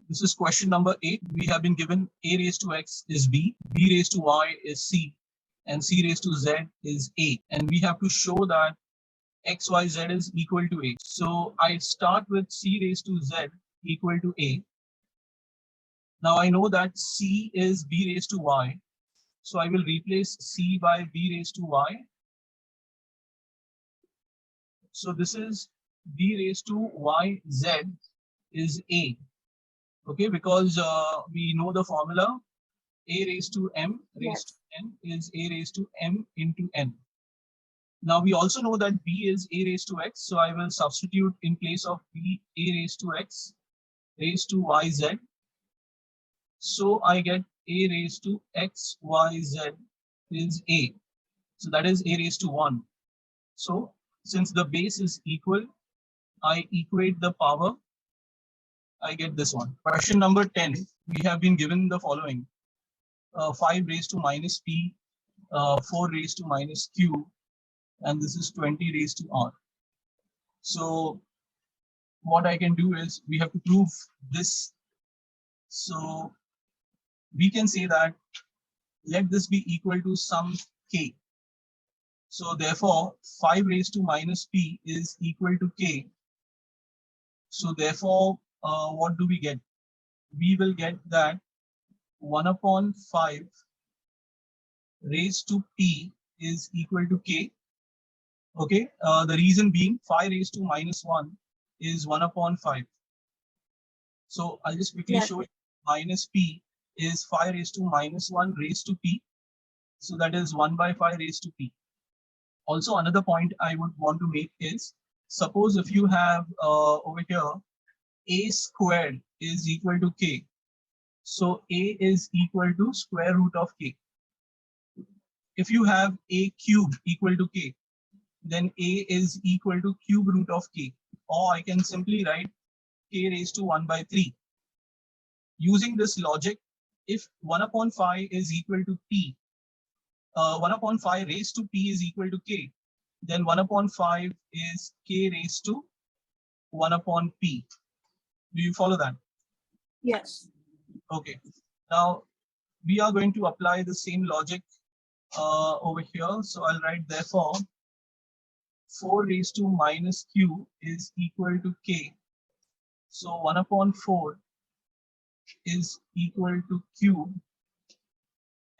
This is question number 8. We have been given a raised to x is b, b raised to y is c, and c raised to z is a. And we have to show that x, y, z is equal to a. So I start with c raised to z equal to a. Now I know that c is b raised to y. So I will replace c by b raised to y. So this is b raised to y z is a. Okay, because we know the formula a raised to m raised to n is a raised to m into n. Now we also know that b is a raised to x, so I will substitute in place of b a raised to x raised to yz. So I get a raised to x yz is a. So that is a raised to 1. So since the base is equal, I equate the power. I get this one. Question number 10. We have been given the following. 5 raised to minus p, 4 raised to minus q, and this is 20 raised to r. So what I can do is we have to prove this. So we can say that let this be equal to some k. So therefore 5 raised to minus p is equal to k. So therefore what do we get? We will get that 1 upon 5 raised to p is equal to k. Okay, the reason being 5 raised to minus 1 is 1 upon 5. So I'll just quickly show you. Minus p is 5 raised to minus 1 raised to p. So that is 1 by 5 raised to p. Also, another point I would want to make is, suppose if you have over here a squared is equal to k. So a is equal to square root of k. If you have a cube equal to k, then a is equal to cube root of k. Or I can simply write k raised to 1 by 3. Using this logic, if 1 upon 5 is equal to p, 1 upon 5 raised to p is equal to k, then 1 upon 5 is k raised to 1 upon p. Do you follow that? Yes. Okay. Now we are going to apply the same logic over here. So I'll write therefore 4 raised to minus q is equal to k. So 1 upon 4 is equal to q,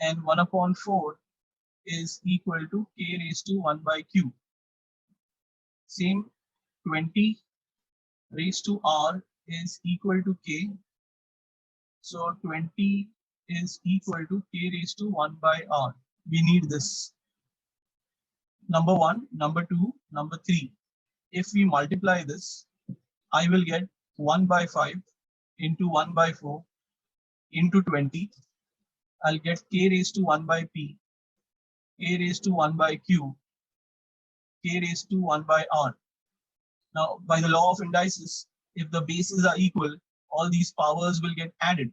and 1 upon 4 is equal to k raised to 1 by q. Same 20 raised to r is equal to k. So 20 is equal to k raised to 1 by r. We need this. Number 1, number 2, number 3. If we multiply this, I will get 1 by 5 into 1 by 4 into 20. I'll get k raised to 1 by p, k raised to 1 by q, k raised to 1 by r. Now, by the law of indices, if the bases are equal, all these powers will get added.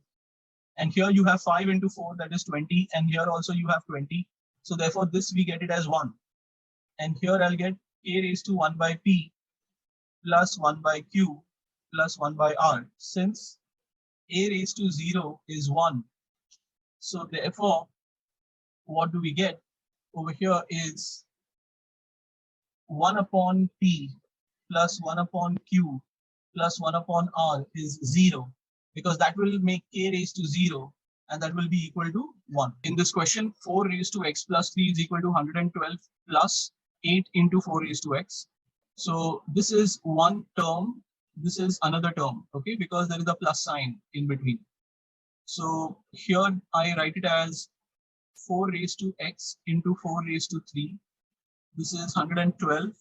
And here you have 5 into 4, that is 20. And here also you have 20. So therefore, this we get it as 1. And here I'll get k raised to 1 by p plus 1 by q plus 1 by r. Since a raised to 0 is 1. So therefore, what do we get over here is 1 upon p plus 1 upon q plus 1 upon r is 0, because that will make k raised to 0, and that will be equal to 1. In this question, 4 raised to x plus 3 is equal to 112 plus 8 into 4 raised to x. So this is one term, this is another term, okay, because there is a plus sign in between. So here I write it as 4 raised to x into 4 raised to 3. This is 112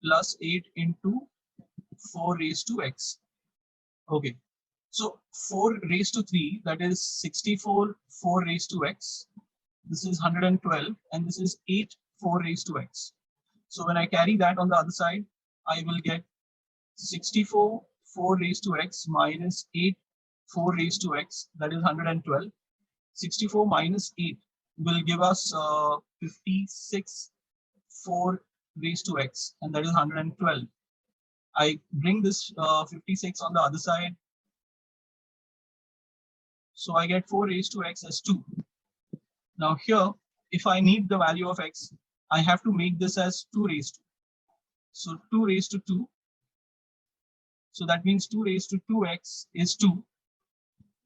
plus 8 into 4 raised to x. Okay, so 4 raised to 3, that is 64 4 raised to x. This is 112, and this is 8 4 raised to x. So when I carry that on the other side, I will get 64 4 raised to x minus 8 4 raised to x, that is 112. 64 minus 8 will give us 56 4 raised to x, and that is 112. I bring this 56 on the other side. So I get 4 raised to x as 2. Now here, if I need the value of x, I have to make this as 2 raised to. So 2 raised to 2. So that means 2 raised to 2x is 2.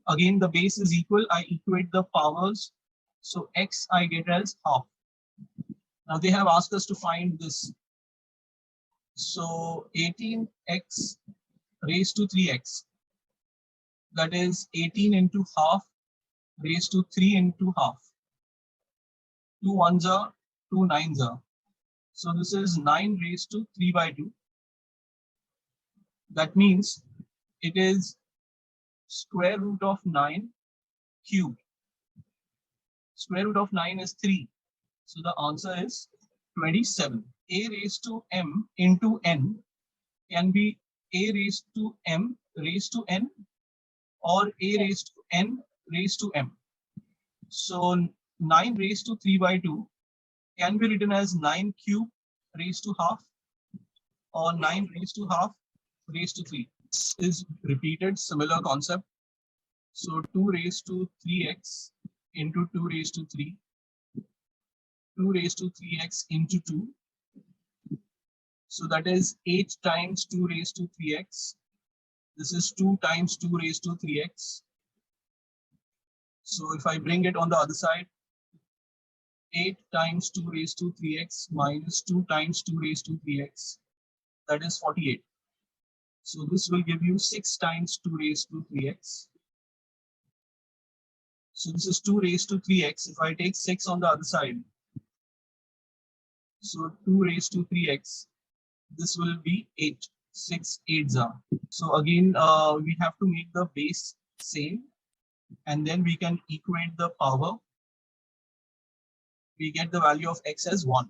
Again, the base is equal. I equate the powers. So x I get as half. Now they have asked us to find this. So 18x raised to 3x. That is 18 into half raised to 3 into half. 2 ones are 2 nines are. So this is 9 raised to 3 by 2. That means it is square root of 9 cubed. Square root of 9 is 3. So the answer is 27. A raised to m into n can be a raised to m raised to n or a raised to n raised to m. So 9 raised to 3 by 2 can be written as 9 cube raised to half or 9 raised to half raised to 3. This is repeated, similar concept. So 2 raised to 3x into 2 raised to 3, 2 raised to 3x into 2. So that is 8 times 2 raised to 3x. This is 2 times 2 raised to 3x. So if I bring it on the other side, 8 times 2 raised to 3x minus 2 times 2 raised to 3x, that is 48. So this will give you 6 times 2 raised to 3x. So this is 2 raised to 3x. If I take 6 on the other side, so 2 raised to 3x, this will be 8. 6 8s are. So again, we have to make the base same, and then we can equate the power. We get the value of x as 1.